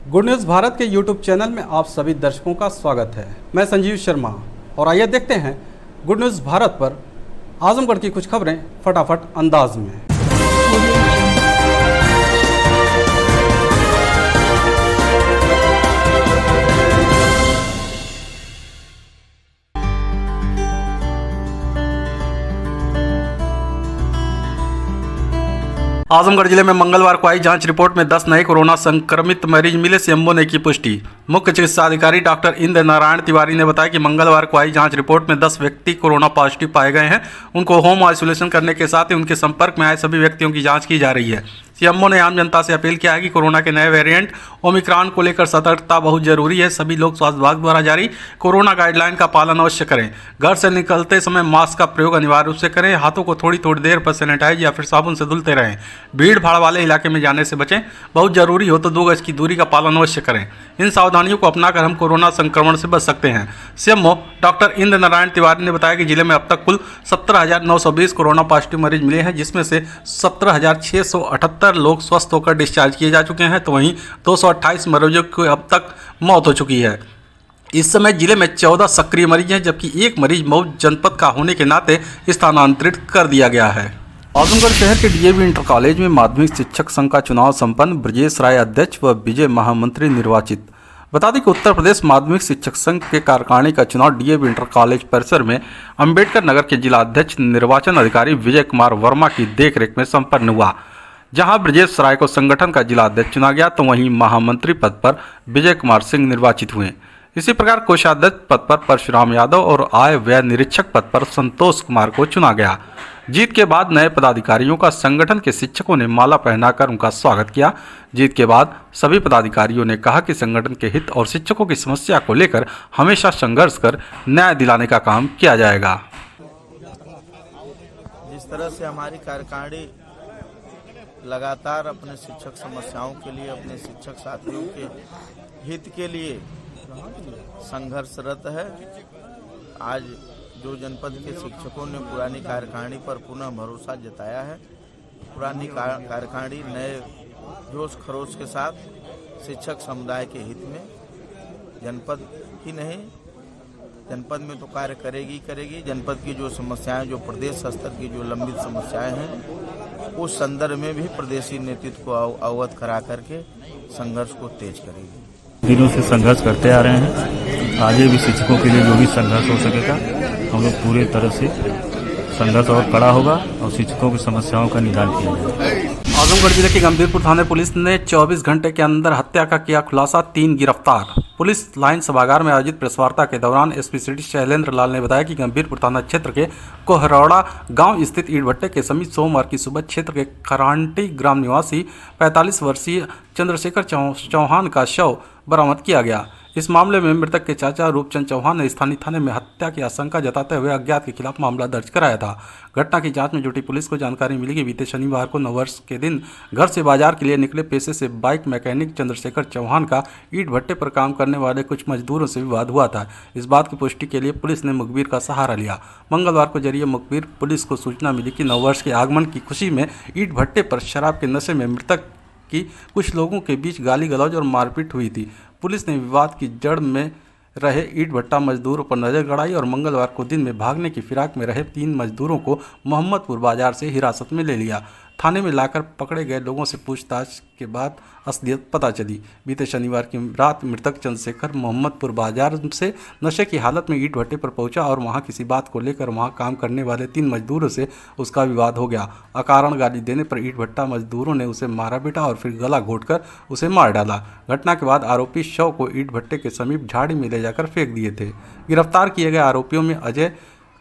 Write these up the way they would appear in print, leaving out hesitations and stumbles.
Good news Bharat के YouTube channel में आप सभी दर्शकों का स्वागत है। मैं संजीव शर्मा और आइए देखते हैं गुड न्यूज़ भारत पर आजमगढ़ की कुछ खबरें फटाफट अंदाज में। आजमगढ़ जिले में मंगलवार को आई जांच रिपोर्ट में 10 नए कोरोना संक्रमित मरीज मिले, सीएमओ ने की पुष्टि। मुख्य चिकित्सा अधिकारी डॉक्टर इंद्र नारायण तिवारी ने बताया कि मंगलवार को आई जांच रिपोर्ट में 10 व्यक्ति कोरोना पॉजिटिव पाए गए हैं। उनको होम आइसोलेशन करने के साथ ही उनके संपर्क में आए सभी व्यक्तियों की जांच की जा रही है। सीएमओ ने आम जनता से अपील किया है कि कोरोना के नए वेरिएंट ओमिक्रॉन को लेकर सतर्कता बहुत जरूरी है। सभी लोग स्वास्थ्य विभाग द्वारा जारी कोरोना गाइडलाइन का पालन अवश्य करें। घर से निकलते समय मास्क का प्रयोग अनिवार्य रूप से करें। हाथों को थोड़ी थोड़ी देर पर सैनिटाइज या फिर साबुन से धुलते रहें। भीड़ भाड़ वाले इलाके में जाने से बचें। बहुत जरूरी हो तो 2 गज की दूरी का पालन अवश्य करें। इन सावधानियों को अपनाकर हम कोरोना संक्रमण से बच सकते हैं। सीएमओ डॉक्टर इंद्र नारायण तिवारी ने बताया कि जिले में अब तक कुल 17,920 कोरोना पॉजिटिव मरीज मिले हैं, जिसमें से 17,678 लोग स्वस्थ होकर डिस्चार्ज किए जा चुके हैं, तो वहीं 228 मरीजों की अब तक मौत हो चुकी है। इस समय जिले में 14 सक्रिय मरीज हैं, जबकि 1 मरीज मऊ जनपद का होने के नाते स्थानांतरित कर दिया गया है। आजमगढ़ शहर के डीएवी इंटर कॉलेज में माध्यमिक शिक्षक संघ का चुनाव संपन्न। ब्रजेश राय अध्यक्ष व विजय महामंत्री निर्वाचित। बता दें कि उत्तर प्रदेश माध्यमिक शिक्षक संघ के कार्यकारिणी का चुनाव डीएवी इंटर कॉलेज परिसर में अंबेडकर नगर के जिला अध्यक्ष निर्वाचन अधिकारी विजय कुमार वर्मा की देखरेख में संपन्न हुआ। जहां ब्रजेश राय को संगठन का जिला अध्यक्ष चुना गया, तो वहीं महामंत्री पद पर विजय कुमार सिंह निर्वाचित हुए। इसी प्रकार कोषाध्यक्ष पद पर परशुराम यादव और आय व्यय निरीक्षक पद पर संतोष कुमार को चुना गया। जीत के बाद नए पदाधिकारियों का संगठन के शिक्षकों ने माला पहनाकर उनका स्वागत किया। जीत के बाद सभी पदाधिकारियों ने कहा कि संगठन के हित और शिक्षकों की समस्या को लेकर हमेशा संघर्ष कर न्याय दिलाने का काम किया जाएगा। जिस तरह से हमारी कार्यकारिणी लगातार अपने शिक्षक समस्याओं के लिए, अपने शिक्षक साथियों के हित के लिए संघर्षरत है, आज जो जनपद के शिक्षकों ने पुरानी कार्यकारिणी पर पुनः भरोसा जताया है, पुरानी कार्यकारिणी नए जोश खरोश के साथ शिक्षक समुदाय के हित में, जनपद ही नहीं जनपद में तो कार्य करेगी। जनपद की जो समस्याएं, जो प्रदेश स्तर की जो लंबित समस्याएं हैं, उस संदर्भ में भी प्रदेशी नेतृत्व को अवगत करा करके संघर्ष को तेज करेगी। दिनों से संघर्ष करते आ रहे हैं। आगे भी शिक्षकों के लिए जो भी संघर्ष हो सकेगा, हम लोग पूरे तरह से संघर्ष और कड़ा होगा और शिक्षकों की समस्याओं का निदान किया जाएगा। आजमगढ़ जिले के गंभीरपुर थाने पुलिस ने 24 घंटे के अंदर हत्या का किया खुलासा, 3 गिरफ्तार। पुलिस लाइन सभागार में आयोजित प्रेस वार्ता के दौरान एसपी सिटी शैलेंद्र लाल ने बताया कि गंभीरपुर थाना क्षेत्र के कोहरौड़ा गांव स्थित ईंट भट्टे के समीप सोमवार की सुबह क्षेत्र के खरांटी ग्राम निवासी 45 वर्षीय चंद्रशेखर चौहान का शव बरामद किया गया। इस मामले में मृतक के चाचा रूपचंद चौहान ने स्थानीय थाने में हत्या की आशंका जताते हुए अज्ञात के खिलाफ मामला दर्ज कराया था। घटना की जांच में जुटी पुलिस को जानकारी मिली कि बीते शनिवार को नववर्ष के दिन घर से बाजार के लिए निकले पेशे से बाइक मैकेनिक चंद्रशेखर चौहान का ईंट भट्टे पर काम करने वाले कुछ मजदूरों से विवाद हुआ था। इस बात की पुष्टि के लिए पुलिस ने मुखबिर का सहारा लिया। मंगलवार को जरिए मुखबिर पुलिस को सूचना मिली कि नववर्ष के आगमन की खुशी में ईंट भट्टे पर शराब के नशे में मृतक की कुछ लोगों के बीच गाली गलौज और मारपीट हुई थी। पुलिस ने विवाद की जड़ में रहे ईंट भट्टा मजदूरों पर नजर गड़ाई और मंगलवार को दिन में भागने की फिराक में रहे 3 मजदूरों को मोहम्मदपुर बाजार से हिरासत में ले लिया। थाने में लाकर पकड़े गए लोगों से पूछताछ के बाद असलियत पता चली। बीते शनिवार की रात मृतक चंद्रशेखर मोहम्मदपुर बाजार से नशे की हालत में ईंट भट्टे पर पहुंचा और वहां किसी बात को लेकर वहां काम करने वाले 3 मजदूरों से उसका विवाद हो गया। अकारण गाली देने पर ईंट भट्टा मजदूरों ने उसे मारा पीटा और फिर गला घोंटकर उसे मार डाला। घटना के बाद आरोपी शव को ईंट भट्टे के समीप झाड़ी में ले जाकर फेंक दिए थे। गिरफ्तार किए गए आरोपियों में अजय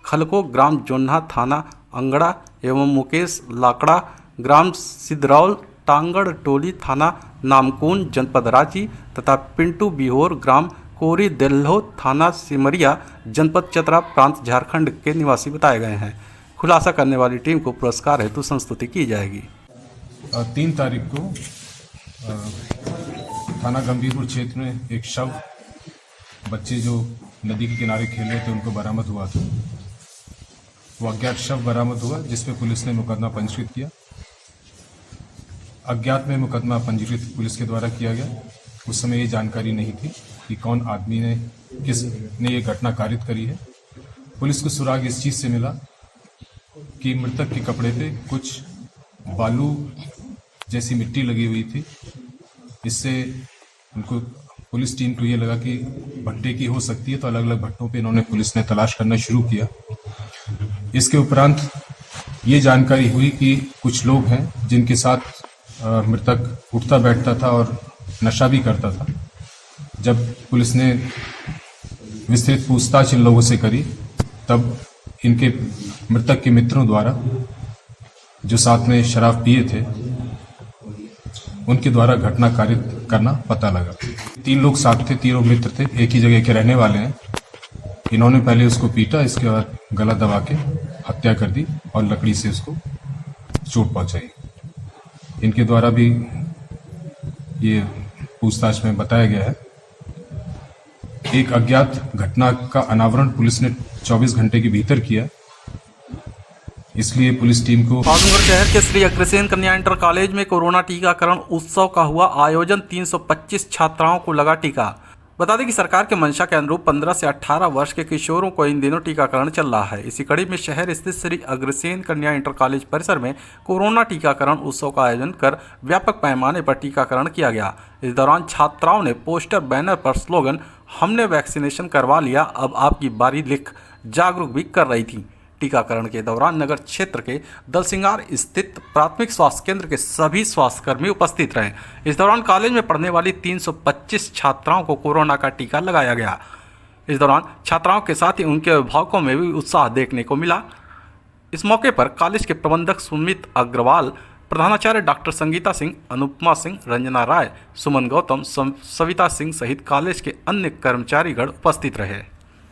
खलको ग्राम जोन्हा थाना अंगड़ा एवं मुकेश लाकड़ा ग्राम सिद्धरौल टांगड़ टोली थाना नामकुन जनपद रांची तथा पिंटू बिहोर ग्राम कोरी देल्हो थाना सिमरिया जनपद चतरा प्रांत झारखंड के निवासी बताए गए हैं। खुलासा करने वाली टीम को पुरस्कार हेतु संस्तुति की जाएगी। 3 तारीख को थाना गंभीरपुर क्षेत्र में एक शव, बच्चे जो नदी के किनारे खेल रहे थे उनको बरामद हुआ था। वो अज्ञात शव बरामद हुआ, जिसपे पुलिस ने मुकदमा पंजीकृत किया। अज्ञात में मुकदमा पंजीकृत पुलिस के द्वारा किया गया। उस समय ये जानकारी नहीं थी कि कौन आदमी ने किसने ये घटना कारित करी है। पुलिस को सुराग इस चीज़ से मिला कि मृतक के कपड़े पे कुछ बालू जैसी मिट्टी लगी हुई थी। इससे उनको पुलिस टीम को ये लगा कि भट्टे की हो सकती है, तो अलग अलग भट्टों पे इन्होंने पुलिस ने तलाश करना शुरू किया। इसके उपरांत ये जानकारी हुई कि कुछ लोग हैं जिनके साथ मृतक उठता बैठता था और नशा भी करता था। जब पुलिस ने विस्तृत पूछताछ इन लोगों से करी तब इनके मृतक के मित्रों द्वारा जो साथ में शराब पिए थे उनके द्वारा घटना कारित करना पता लगा। 3 लोग साथ थे, तीनों मित्र थे, एक ही जगह के रहने वाले हैं। इन्होंने पहले उसको पीटा, इसके बाद गला दबा के हत्या कर दी और लकड़ी से उसको चोट पहुंचाई। इनके द्वारा भी ये पूछताछ में बताया गया है। एक अज्ञात घटना का अनावरण पुलिस ने 24 घंटे के भीतर किया, इसलिए पुलिस टीम को आजमगढ़ शहर के श्री अग्रसेन कन्या इंटर कॉलेज में कोरोना टीकाकरण उत्सव का हुआ आयोजन। 325 छात्राओं को लगा टीका। बता दें कि सरकार के मंशा के अनुरूप 15 से 18 वर्ष के किशोरों को इन दिनों टीकाकरण चल रहा है। इसी कड़ी में शहर स्थित श्री अग्रसेन कन्या इंटर कॉलेज परिसर में कोरोना टीकाकरण उत्सव का आयोजन कर व्यापक पैमाने पर टीकाकरण किया गया। इस दौरान छात्राओं ने पोस्टर बैनर पर स्लोगन "हमने वैक्सीनेशन करवा लिया, अब आपकी बारी" लिख जागरूक भी कर रही थी। टीकाकरण के दौरान नगर क्षेत्र के दलसिंगार स्थित प्राथमिक स्वास्थ्य केंद्र के सभी स्वास्थ्यकर्मी उपस्थित रहे। इस दौरान कॉलेज में पढ़ने वाली 325 छात्राओं को कोरोना का टीका लगाया गया। इस दौरान छात्राओं के साथ ही उनके अभिभावकों में भी उत्साह देखने को मिला। इस मौके पर कॉलेज के प्रबंधक सुमित अग्रवाल, प्रधानाचार्य डॉक्टर संगीता सिंह, अनुपमा सिंह, रंजना राय, सुमन गौतम, सविता सिंह सहित कॉलेज के अन्य कर्मचारीगण उपस्थित रहे।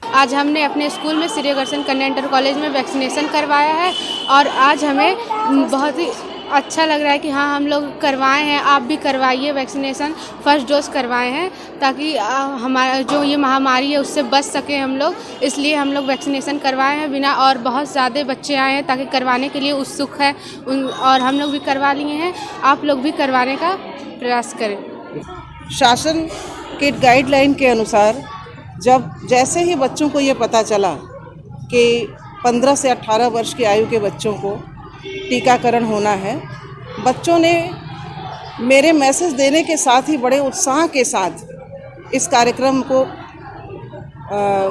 आज हमने अपने स्कूल में श्री अग्रसेन कन्या इंटर कॉलेज में वैक्सीनेशन करवाया है और आज हमें बहुत ही अच्छा लग रहा है कि हाँ, हम लोग करवाए हैं। आप भी करवाइए वैक्सीनेशन, फर्स्ट डोज करवाए हैं ताकि हमारा जो ये महामारी है उससे बच सके हम लोग, इसलिए हम लोग वैक्सीनेशन करवाए हैं बिना। और बहुत ज़्यादा बच्चे आए हैं ताकि करवाने के लिए उत्सुक है और हम लोग भी करवा लिए हैं। आप लोग भी करवाने का प्रयास करें। शासन के गाइडलाइन के अनुसार जैसे ही बच्चों को ये पता चला कि 15 से 18 वर्ष की आयु के बच्चों को टीकाकरण होना है, बच्चों ने मेरे मैसेज देने के साथ ही बड़े उत्साह के साथ इस कार्यक्रम को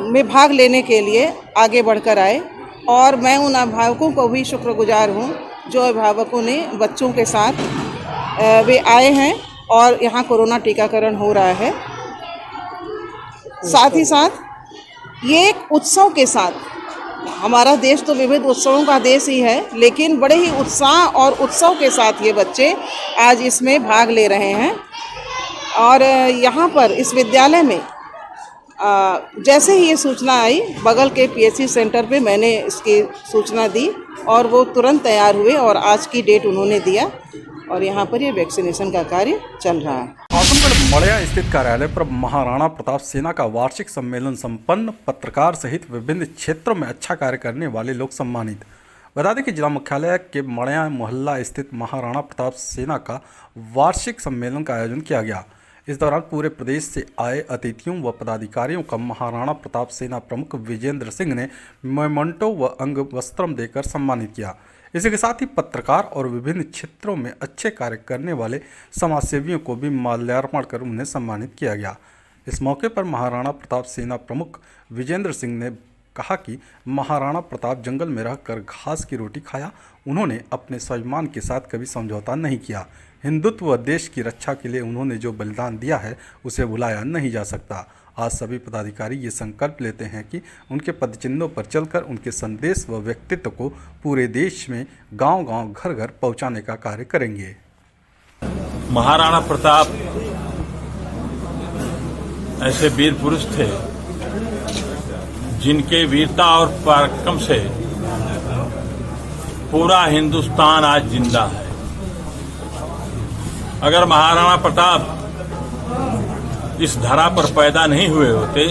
में भाग लेने के लिए आगे बढ़कर आए। और मैं उन अभिभावकों को भी शुक्रगुजार हूँ जो अभिभावकों ने बच्चों के साथ वे आए हैं और यहाँ कोरोना टीकाकरण हो रहा है। साथ ही साथ ये एक उत्सव के साथ, हमारा देश तो विविध उत्सवों का देश ही है, लेकिन बड़े ही उत्साह और उत्सव के साथ ये बच्चे आज इसमें भाग ले रहे हैं। और यहाँ पर इस विद्यालय में जैसे ही ये सूचना आई, बगल के पीएचसी सेंटर पे मैंने इसकी सूचना दी और वो तुरंत तैयार हुए और आज की डेट उन्होंने दिया और यहाँ पर ये वैक्सीनेशन का कार्य चल रहा है। आजमगढ़ मड़िया स्थित कार्यालय पर महाराणा प्रताप सेना का वार्षिक सम्मेलन संपन्न। पत्रकार सहित विभिन्न क्षेत्रों में अच्छा कार्य करने वाले लोग सम्मानित। बता दें कि जिला मुख्यालय के मड़िया मोहल्ला स्थित महाराणा प्रताप सेना का वार्षिक सम्मेलन का आयोजन किया गया। इस दौरान पूरे प्रदेश से आए अतिथियों व पदाधिकारियों का महाराणा प्रताप सेना प्रमुख विजेंद्र सिंह ने मेमेंटो व अंग वस्त्रम देकर सम्मानित किया। इसी के साथ ही पत्रकार और विभिन्न क्षेत्रों में अच्छे कार्य करने वाले समाजसेवियों को भी माल्यार्पण कर उन्हें सम्मानित किया गया। इस मौके पर महाराणा प्रताप सेना प्रमुख विजेंद्र सिंह ने कहा कि महाराणा प्रताप जंगल में रहकर घास की रोटी खाया। उन्होंने अपने स्वाभिमान के साथ कभी समझौता नहीं किया। हिंदुत्व व देश की रक्षा के लिए उन्होंने जो बलिदान दिया है उसे भुलाया नहीं जा सकता। आज सभी पदाधिकारी ये संकल्प लेते हैं कि उनके पदचिन्हों पर चलकर उनके संदेश व व्यक्तित्व को पूरे देश में गांव-गांव, घर-घर पहुंचाने का कार्य करेंगे। महाराणा प्रताप ऐसे वीर पुरुष थे जिनके वीरता और पराक्रम से पूरा हिंदुस्तान आज जिंदा है। अगर महाराणा प्रताप इस धरा पर पैदा नहीं हुए होते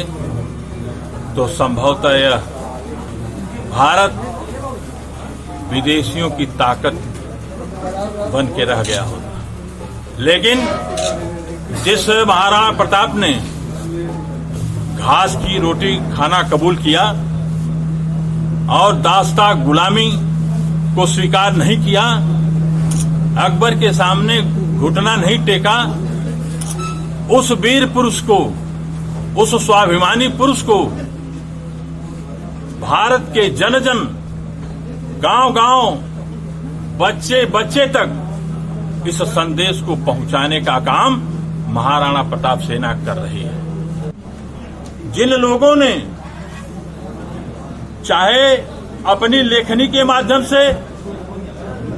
तो संभवतः यह भारत विदेशियों की ताकत बन के रह गया होता। लेकिन जिस महाराणा प्रताप ने घास की रोटी खाना कबूल किया और दास्ता गुलामी को स्वीकार नहीं किया, अकबर के सामने घुटना नहीं टेका, उस वीर पुरुष को, उस स्वाभिमानी पुरुष को भारत के जन जन, गांव-गांव, बच्चे तक इस संदेश को पहुंचाने का काम महाराणा प्रताप सेना कर रही है। जिन लोगों ने चाहे अपनी लेखनी के माध्यम से,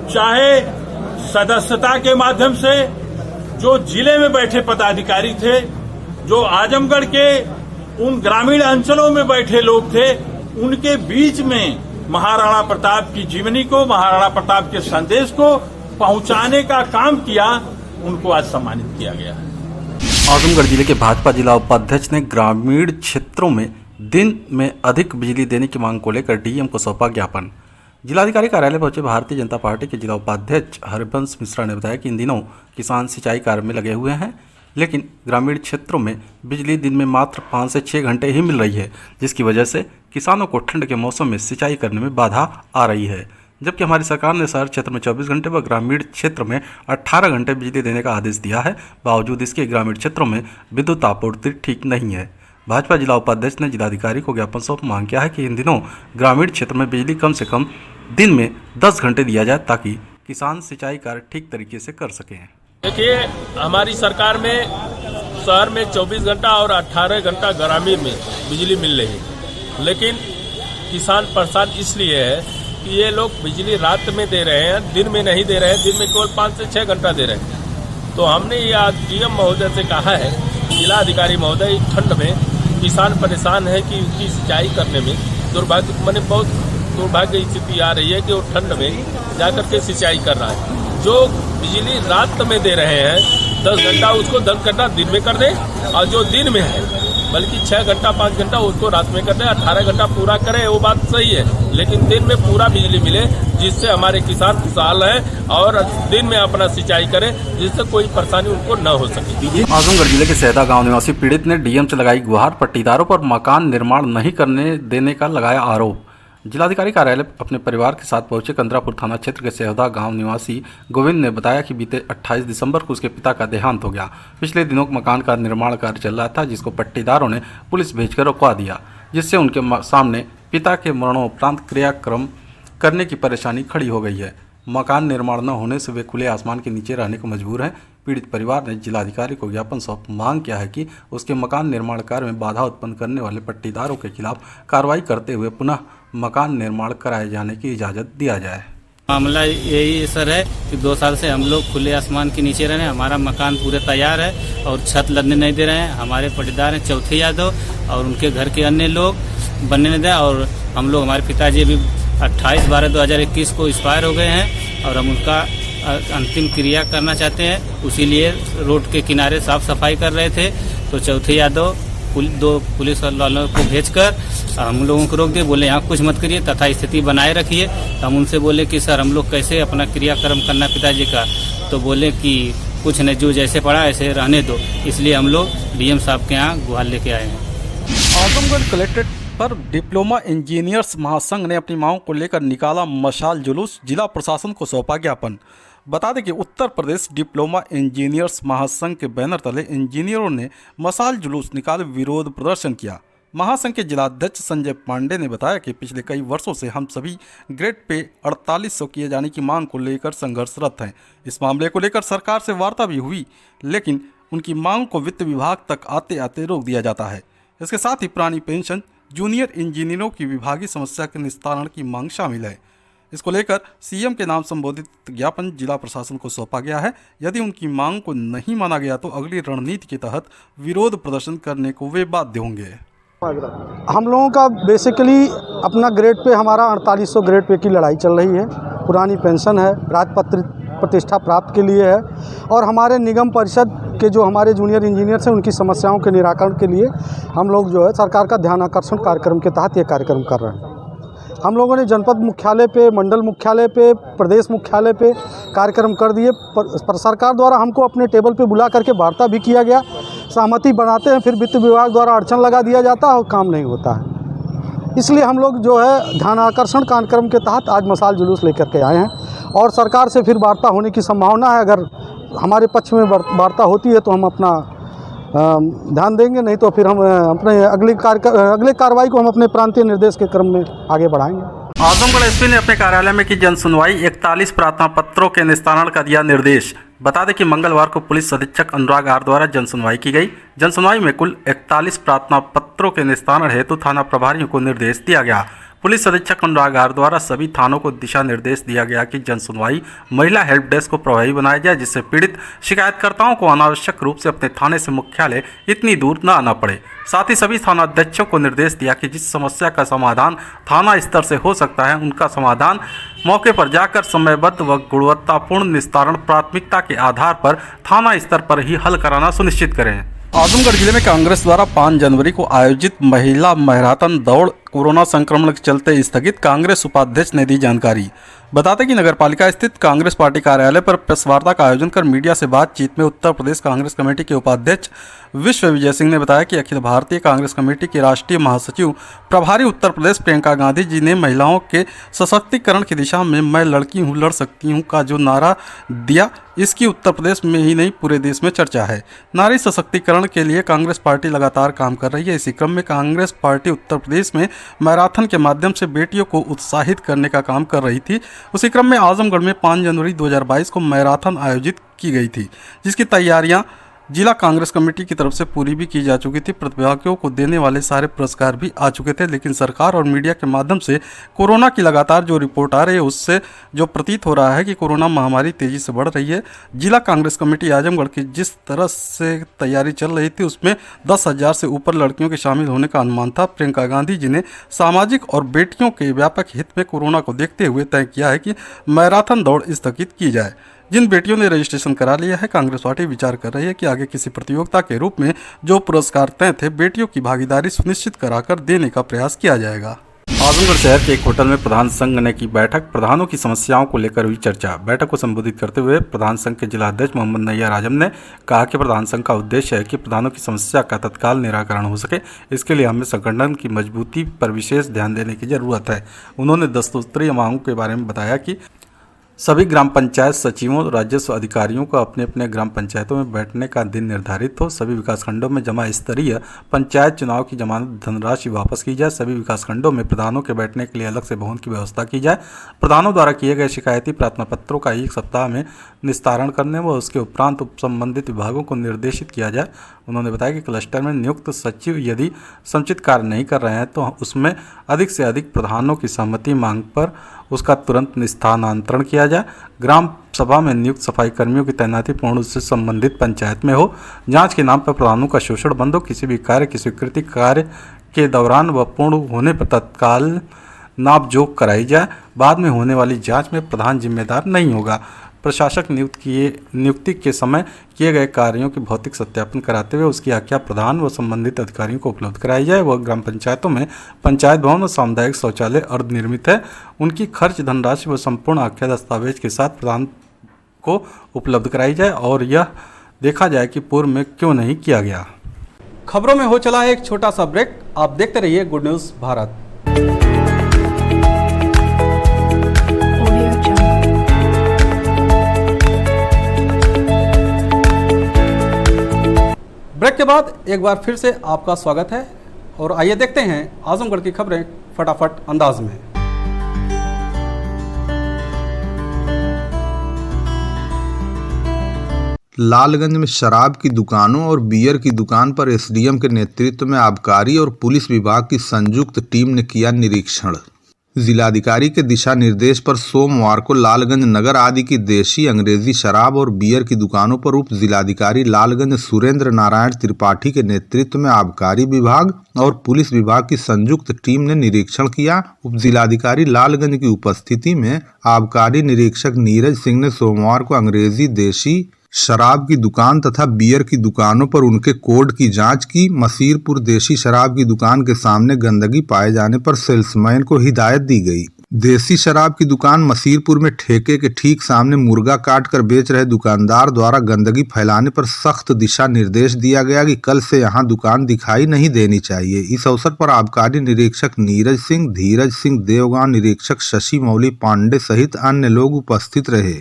चाहे सदस्यता के माध्यम से, जो जिले में बैठे पदाधिकारी थे, जो आजमगढ़ के उन ग्रामीण अंचलों में बैठे लोग थे, उनके बीच में महाराणा प्रताप की जीवनी को, महाराणा प्रताप के संदेश को पहुंचाने का काम किया, उनको आज सम्मानित किया गया है। आजमगढ़ जिले के भाजपा जिला उपाध्यक्ष ने ग्रामीण क्षेत्रों में दिन में अधिक बिजली देने की मांग को लेकर डीएम को सौंपा ज्ञापन। जिलाधिकारी कार्यालय पहुंचे भारतीय जनता पार्टी के जिला उपाध्यक्ष हरिवंश मिश्रा ने बताया कि इन दिनों किसान सिंचाई कार्य में लगे हुए हैं, लेकिन ग्रामीण क्षेत्रों में बिजली दिन में मात्र 5 से 6 घंटे ही मिल रही है, जिसकी वजह से किसानों को ठंड के मौसम में सिंचाई करने में बाधा आ रही है। जबकि हमारी सरकार ने शहर क्षेत्र में 24 घंटे व ग्रामीण क्षेत्र में 18 घंटे बिजली देने का आदेश दिया है। बावजूद इसके ग्रामीण क्षेत्रों में विद्युत आपूर्ति ठीक नहीं है। भाजपा जिला उपाध्यक्ष ने जिलाधिकारी को ज्ञापन सौंप मांग किया है कि इन दिनों ग्रामीण क्षेत्र में बिजली कम से कम दिन में 10 घंटे दिया जाए, ताकि किसान सिंचाई कार्य ठीक तरीके से कर सकें। देखिए, हमारी सरकार में शहर में 24 घंटा और 18 घंटा ग्रामीण में बिजली मिल रही है, लेकिन किसान परेशान इसलिए है कि ये लोग बिजली रात में दे रहे हैं, दिन में नहीं दे रहे हैं। दिन में केवल 5 से 6 घंटा दे रहे हैं। तो हमने ये आज डीएम महोदय से कहा है, जिलाधिकारी महोदय, ठंड में किसान परेशान है कि उनकी सिंचाई करने में बहुत दुर्भाग्य स्थिति आ रही है कि वो ठंड में जाकर के सिंचाई कर रहा है। जो बिजली रात में दे रहे हैं 10 घंटा, उसको 10 घंटा दिन में कर दें, और जो दिन में है बल्कि 6 घंटा 5 घंटा उसको रात में कर दें, 18 घंटा पूरा करें, वो बात सही है, लेकिन दिन में पूरा बिजली मिले, जिससे हमारे किसान खुशहाल हैं और दिन में अपना सिंचाई करें, जिससे कोई परेशानी उनको न हो सके। आजमगढ़ जिले के सैदा गांव निवासी पीड़ित ने डीएम से लगाई गुहार, पट्टीदारों पर मकान निर्माण नहीं करने देने का लगाया आरोप। जिलाधिकारी कार्यालय अपने परिवार के साथ पहुंचे कंदरापुर थाना क्षेत्र के सेहदा गांव निवासी गोविंद ने बताया कि बीते 28 दिसंबर को उसके पिता का देहांत हो गया। पिछले दिनों मकान का निर्माण कार्य चल रहा था, जिसको पट्टीदारों ने पुलिस भेजकर रोकवा दिया, जिससे उनके सामने पिता के मरणोपरांत क्रियाक्रम करने की परेशानी खड़ी हो गई है। मकान निर्माण न होने से वे खुले आसमान के नीचे रहने को मजबूर हैं। पीड़ित परिवार ने जिलाधिकारी को ज्ञापन सौंप मांग किया है कि उसके मकान निर्माण कार्य में बाधा उत्पन्न करने वाले पट्टीदारों के खिलाफ कार्रवाई करते हुए पुनः मकान निर्माण कराए जाने की इजाज़त दिया जाए। मामला यही सर है कि 2 साल से हम लोग खुले आसमान के नीचे रहे हैं। हमारा मकान पूरे तैयार है और छत लगने नहीं दे रहे हैं। हमारे पट्टीदार हैं चौथे यादव और उनके घर के अन्य लोग बनने नहीं दे, और हम लोग, हमारे पिताजी अभी 28/12/2021 को एक्सपायर हो गए हैं और हम उनका अंतिम क्रिया करना चाहते हैं। उसी लिए रोड के किनारे साफ सफाई कर रहे थे, तो चौथे यादव 2 पुलिस वालों को भेजकर हम लोगों को रोक दिए, बोले यहाँ कुछ मत करिए तथा स्थिति बनाए रखिए। तो हम उनसे बोले कि सर हम लोग कैसे अपना क्रियाक्रम करना पिताजी का, तो बोले कि कुछ नहीं, जो जैसे पड़ा ऐसे रहने दो। इसलिए हम लोग डीएम साहब के यहाँ गुहार लेके आए हैं। आजमगढ़ कलेक्ट्रेट पर डिप्लोमा इंजीनियर्स महासंघ ने अपनी मांगों को लेकर निकाला मशाल जुलूस, जिला प्रशासन को सौंपा ज्ञापन। बता दें कि उत्तर प्रदेश डिप्लोमा इंजीनियर्स महासंघ के बैनर तले इंजीनियरों ने मशाल जुलूस निकाल विरोध प्रदर्शन किया। महासंघ के जिलाध्यक्ष संजय पांडे ने बताया कि पिछले कई वर्षों से हम सभी ग्रेड पे 4800 किए जाने की मांग को लेकर संघर्षरत हैं। इस मामले को लेकर सरकार से वार्ता भी हुई, लेकिन उनकी मांग को वित्त विभाग तक आते आते रोक दिया जाता है। इसके साथ ही पुरानी पेंशन, जूनियर इंजीनियरों की विभागीय समस्या के निस्तारण की मांग शामिल है। इसको लेकर सीएम के नाम संबोधित ज्ञापन जिला प्रशासन को सौंपा गया है। यदि उनकी मांग को नहीं माना गया तो अगली रणनीति के तहत विरोध प्रदर्शन करने को वे बाध्य होंगे। हम लोगों का बेसिकली अपना ग्रेड पे, हमारा 4800 ग्रेड पे की लड़ाई चल रही है। पुरानी पेंशन है, राजपत्रित प्रतिष्ठा प्राप्त के लिए है, और हमारे निगम परिषद के जो हमारे जूनियर इंजीनियर्स हैं उनकी समस्याओं के निराकरण के लिए हम लोग जो है सरकार का ध्यान आकर्षण कार्यक्रम के तहत ये कार्यक्रम कर रहे हैं। हम लोगों ने जनपद मुख्यालय पे, मंडल मुख्यालय पे, प्रदेश मुख्यालय पे कार्यक्रम कर दिए। पर सरकार द्वारा हमको अपने टेबल पे बुला करके वार्ता भी किया गया। सहमति बनाते हैं, फिर वित्त विभाग द्वारा अड़चन लगा दिया जाता है और काम नहीं होता है। इसलिए हम लोग जो है ध्यान आकर्षण कार्यक्रम के तहत आज मशाल जुलूस लेकर के आए हैं और सरकार से फिर वार्ता होने की संभावना है। अगर हमारे पक्ष में वार्ता होती है तो हम अपना ध्यान देंगे, नहीं तो फिर हम अपने अगले कार्रवाई को हम अपने प्रांतीय निर्देश के क्रम में आगे बढ़ाएंगे। आजमगढ़ एसपी ने अपने कार्यालय में की जन सुनवाई, 41 प्रार्थना पत्रों के निस्तारण का दिया निर्देश। बता दें कि मंगलवार को पुलिस अधीक्षक अनुराग आर द्वारा जन सुनवाई की गई। जन सुनवाई में कुल 41 प्रार्थना पत्रों के निस्तारण हेतु थाना प्रभारियों को निर्देश दिया गया। पुलिस अधीक्षक अनुराग आर द्वारा सभी थानों को दिशा निर्देश दिया गया कि जन सुनवाई महिला हेल्प डेस्क को प्रभावी बनाया जाए, जिससे पीड़ित शिकायतकर्ताओं को अनावश्यक रूप से अपने थाने से मुख्यालय इतनी दूर न आना पड़े। साथ ही सभी थानाध्यक्षों को निर्देश दिया कि जिस समस्या का समाधान थाना स्तर से हो सकता है, उनका समाधान मौके पर जाकर समयबद्ध व गुणवत्तापूर्ण निस्तारण प्राथमिकता के आधार पर थाना स्तर पर ही हल कराना सुनिश्चित करें। आजमगढ़ जिले में कांग्रेस द्वारा 5 जनवरी को आयोजित महिला मैराथन दौड़ कोरोना संक्रमण के चलते स्थगित, कांग्रेस उपाध्यक्ष ने दी जानकारी। बताते कि नगरपालिका स्थित कांग्रेस पार्टी कार्यालय पर प्रेस वार्ता का आयोजन कर मीडिया से बातचीत में उत्तर प्रदेश कांग्रेस कमेटी के उपाध्यक्ष विश्व विजय सिंह ने बताया कि अखिल भारतीय कांग्रेस कमेटी के राष्ट्रीय महासचिव प्रभारी उत्तर प्रदेश प्रियंका गांधी जी ने महिलाओं के सशक्तिकरण की दिशा में मैं लड़की हूँ लड़ सकती हूँ का जो नारा दिया, इसकी उत्तर प्रदेश में ही नहीं पूरे देश में चर्चा है। नारी सशक्तिकरण के लिए कांग्रेस पार्टी लगातार काम कर रही है। इसी क्रम में कांग्रेस पार्टी उत्तर प्रदेश में मैराथन के माध्यम से बेटियों को उत्साहित करने का काम कर रही थी। उसी क्रम में आजमगढ़ में 5 जनवरी 2022 को मैराथन आयोजित की गई थी, जिसकी तैयारियां जिला कांग्रेस कमेटी की तरफ से पूरी भी की जा चुकी थी। प्रतिभागियों को देने वाले सारे पुरस्कार भी आ चुके थे, लेकिन सरकार और मीडिया के माध्यम से कोरोना की लगातार जो रिपोर्ट आ रही है, उससे जो प्रतीत हो रहा है कि कोरोना महामारी तेजी से बढ़ रही है। जिला कांग्रेस कमेटी आजमगढ़ की जिस तरह से तैयारी चल रही थी, उसमें 10,000 से ऊपर लड़कियों के शामिल होने का अनुमान था। प्रियंका गांधी जी ने सामाजिक और बेटियों के व्यापक हित में कोरोना को देखते हुए तय किया है कि मैराथन दौड़ स्थगित की जाए। जिन बेटियों ने रजिस्ट्रेशन करा लिया है, कांग्रेस पार्टी विचार कर रही है कि आगे किसी प्रतियोगिता के रूप में जो पुरस्कार तय थे, बेटियों की भागीदारी सुनिश्चित कराकर देने का प्रयास किया जाएगा। आजमगढ़ शहर के एक होटल में प्रधान संघ ने की बैठक, प्रधानों की समस्याओं को लेकर हुई चर्चा। बैठक को संबोधित करते हुए प्रधान संघ के जिला अध्यक्ष मोहम्मद नैयर आजम ने कहा कि प्रधान संघ का उद्देश्य है कि प्रधानों की समस्या का तत्काल निराकरण हो सके। इसके लिए हमें संगठन की मजबूती पर विशेष ध्यान देने की जरूरत है। उन्होंने दस्तूरी मांगों के बारे में बताया कि सभी ग्राम पंचायत सचिवों और राजस्व अधिकारियों को अपने अपने ग्राम पंचायतों में बैठने का दिन निर्धारित हो। सभी विकासखंडों में जमा स्तरीय पंचायत चुनाव की जमानत धनराशि वापस की जाए। सभी विकासखंडों में प्रधानों के बैठने के लिए अलग से भवन की व्यवस्था की जाए। प्रधानों द्वारा किए गए शिकायती प्रार्थना पत्रों का 1 सप्ताह में निस्तारण करने व उसके उपरांत संबंधित विभागों को निर्देशित किया जाए। उन्होंने बताया कि क्लस्टर में नियुक्त सचिव यदि समुचित कार्य नहीं कर रहे हैं तो उसमें अधिक से अधिक प्रधानों की सहमति मांग पर उसका तुरंत स्थानांतरण किया जाए। ग्राम सभा में नियुक्त सफाई कर्मियों की तैनाती पूर्ण रूप से संबंधित पंचायत में हो। जांच के नाम पर प्रधानों का शोषण बंद हो। किसी भी कार्य की स्वीकृति कार्य के दौरान व पूर्ण होने पर तत्काल नापजोख कराई जाए। बाद में होने वाली जांच में प्रधान जिम्मेदार नहीं होगा। प्रशासक नियुक्ति के समय किए गए कार्यों की भौतिक सत्यापन कराते हुए उसकी आज्ञा प्रधान व संबंधित अधिकारियों को उपलब्ध कराई जाए। वह ग्राम पंचायतों में पंचायत भवन और सामुदायिक शौचालय अर्धनिर्मित है, उनकी खर्च धनराशि व संपूर्ण आख्या दस्तावेज के साथ प्रधान को उपलब्ध कराई जाए और यह देखा जाए कि पूर्व में क्यों नहीं किया गया। खबरों में हो चला है एक छोटा सा ब्रेक। आप देखते रहिए गुड न्यूज़ भारत। ब्रेक के बाद एक बार फिर से आपका स्वागत है और आइए देखते हैं आजमगढ़ की खबरें फटाफट अंदाज में। लालगंज में शराब की दुकानों और बियर की दुकान पर एसडीएम के नेतृत्व में आबकारी और पुलिस विभाग की संयुक्त टीम ने किया निरीक्षण। जिलाधिकारी के दिशा निर्देश पर सोमवार को लालगंज नगर आदि की देशी अंग्रेजी शराब और बियर की दुकानों पर उप जिलाधिकारी लालगंज सुरेंद्र नारायण त्रिपाठी के नेतृत्व में आबकारी विभाग और पुलिस विभाग की संयुक्त टीम ने निरीक्षण किया। उप जिलाधिकारी लालगंज की उपस्थिति में आबकारी निरीक्षक नीरज सिंह ने सोमवार को अंग्रेजी देशी शराब की दुकान तथा बियर की दुकानों पर उनके कोड की जांच की। मसीरपुर देशी शराब की दुकान के सामने गंदगी पाए जाने पर सेल्समैन को हिदायत दी गई। देसी शराब की दुकान मसीरपुर में ठेके के ठीक सामने मुर्गा काट कर बेच रहे दुकानदार द्वारा गंदगी फैलाने पर सख्त दिशा निर्देश दिया गया कि कल से यहां दुकान दिखाई नहीं देनी चाहिए। इस अवसर पर आबकारी निरीक्षक नीरज सिंह, धीरज सिंह, देवगांव निरीक्षक शशि मौली पांडे सहित अन्य लोग उपस्थित रहे।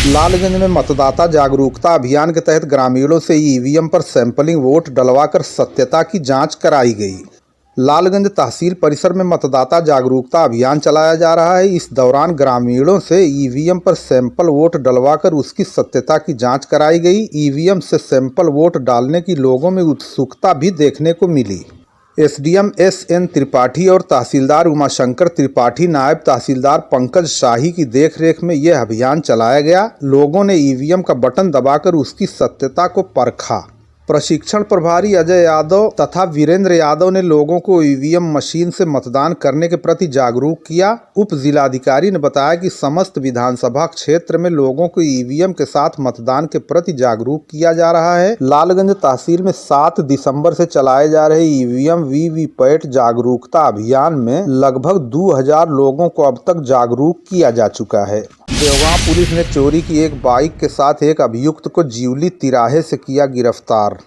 लालगंज में मतदाता जागरूकता अभियान के तहत ग्रामीणों से ईवीएम पर सैंपलिंग वोट डलवाकर सत्यता की जांच कराई गई। लालगंज तहसील परिसर में मतदाता जागरूकता अभियान चलाया जा रहा है। इस दौरान ग्रामीणों से ईवीएम पर सैंपल वोट डलवाकर उसकी सत्यता की जांच कराई गई। ईवीएम से सैंपल वोट डालने की लोगों में उत्सुकता भी देखने को मिली। एसडीएम एसएन त्रिपाठी और तहसीलदार उमाशंकर त्रिपाठी, नायब तहसीलदार पंकज शाही की देखरेख में यह अभियान चलाया गया। लोगों ने ईवीएम का बटन दबाकर उसकी सत्यता को परखा। प्रशिक्षण प्रभारी अजय यादव तथा वीरेंद्र यादव ने लोगों को ईवीएम मशीन से मतदान करने के प्रति जागरूक किया। उप जिलाधिकारी ने बताया कि समस्त विधानसभा क्षेत्र में लोगों को ईवीएम के साथ मतदान के प्रति जागरूक किया जा रहा है। लालगंज तहसील में 7 दिसंबर से चलाए जा रहे ईवीएम वीवीपैट जागरूकता अभियान में लगभग 2000 लोगों को अब तक जागरूक किया जा चुका है। देवगांव पुलिस ने चोरी की एक बाइक के साथ एक अभियुक्त को जीवली तिराहे से किया गिरफ्तार।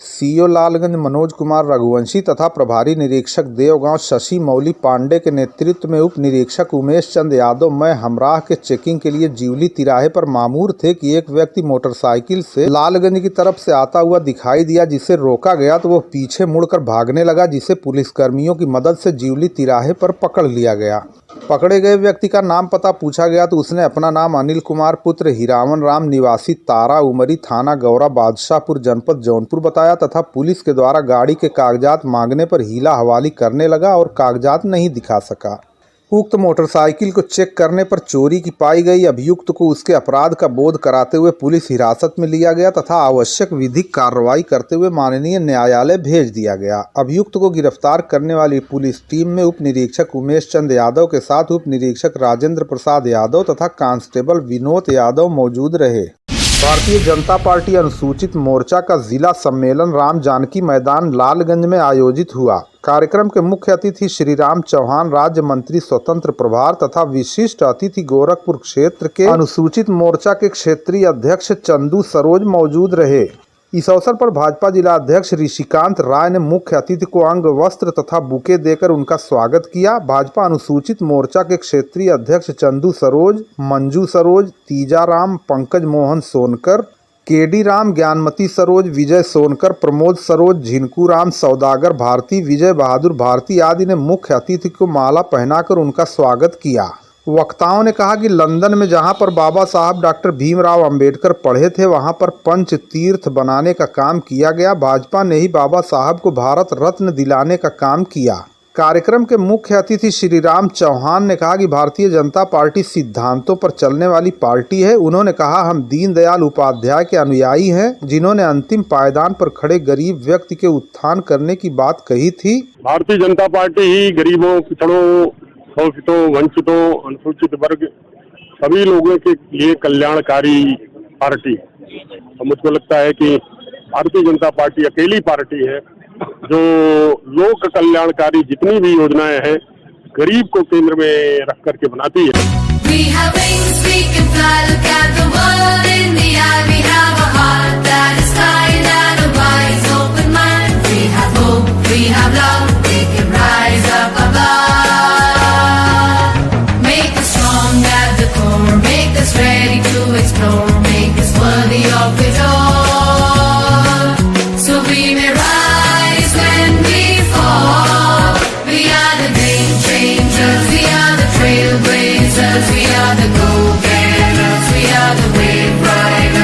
सीओ लालगंज मनोज कुमार रघुवंशी तथा प्रभारी निरीक्षक देवगांव शशि मौली पांडे के नेतृत्व में उप निरीक्षक उमेश चंद यादव मैं हमराह के चेकिंग के लिए जीवली तिराहे पर मामूर थे कि एक व्यक्ति मोटरसाइकिल से लालगंज की तरफ से आता हुआ दिखाई दिया, जिसे रोका गया तो वो पीछे मुड़कर भागने लगा, जिसे पुलिसकर्मियों की मदद से जीवली तिराहे पर पकड़ लिया गया। पकड़े गए व्यक्ति का नाम पता पूछा गया तो उसने अपना नाम अनिल कुमार पुत्र हीरावन राम निवासी तारा उमरी थाना गौरा बादशाहपुर जनपद जौनपुर बताया तथा पुलिस के द्वारा गाड़ी के कागजात मांगने पर हीला हवाली करने लगा और कागजात नहीं दिखा सका। उक्त मोटरसाइकिल को चेक करने पर चोरी की पाई गई अभियुक्त को उसके अपराध का बोध कराते हुए पुलिस हिरासत में लिया गया तथा आवश्यक विधिक कार्रवाई करते हुए माननीय न्यायालय भेज दिया गया। अभियुक्त को गिरफ्तार करने वाली पुलिस टीम में उप निरीक्षक उमेश चंद यादव के साथ उप निरीक्षक राजेंद्र प्रसाद यादव तथा कांस्टेबल विनोद यादव मौजूद रहे। भारतीय जनता पार्टी अनुसूचित मोर्चा का जिला सम्मेलन राम जानकी मैदान लालगंज में आयोजित हुआ। कार्यक्रम के मुख्य अतिथि श्री राम चौहान, राज्य मंत्री स्वतंत्र प्रभार तथा विशिष्ट अतिथि गोरखपुर क्षेत्र के अनुसूचित मोर्चा के क्षेत्रीय अध्यक्ष चंदू सरोज मौजूद रहे। इस अवसर पर भाजपा जिला अध्यक्ष ऋषिकांत राय ने मुख्य अतिथि को अंग वस्त्र तथा बुके देकर उनका स्वागत किया। भाजपा अनुसूचित मोर्चा के क्षेत्रीय अध्यक्ष चंदू सरोज, मंजू सरोज, तीजा राम, पंकज मोहन सोनकर, केडी राम, ज्ञानमती सरोज, विजय सोनकर, प्रमोद सरोज, झिनकू राम, सौदागर भारती, विजय बहादुर भारती आदि ने मुख्य अतिथि को माला पहनाकर उनका स्वागत किया। वक्ताओं ने कहा कि लंदन में जहां पर बाबा साहब डॉक्टर भीमराव अंबेडकर पढ़े थे वहां पर पंच तीर्थ बनाने का काम किया गया। भाजपा ने ही बाबा साहब को भारत रत्न दिलाने का काम किया। कार्यक्रम के मुख्य अतिथि श्री राम चौहान ने कहा कि भारतीय जनता पार्टी सिद्धांतों पर चलने वाली पार्टी है। उन्होंने कहा, हम दीनदयाल उपाध्याय के अनुयायी हैं, जिन्होंने अंतिम पायदान पर खड़े गरीब व्यक्ति के उत्थान करने की बात कही थी। भारतीय जनता पार्टी ही गरीबों, पिछड़ों, शोषितों, वंचितों, अनुसूचित वर्ग सभी लोगों के लिए कल्याणकारी पार्टी है। तो मुझको लगता है कि भारतीय जनता पार्टी अकेली पार्टी है जो लोक कल्याणकारी जितनी भी योजनाएं हैं गरीब को केंद्र में रख करके बनाती We are the go-getters, we are the wave riders.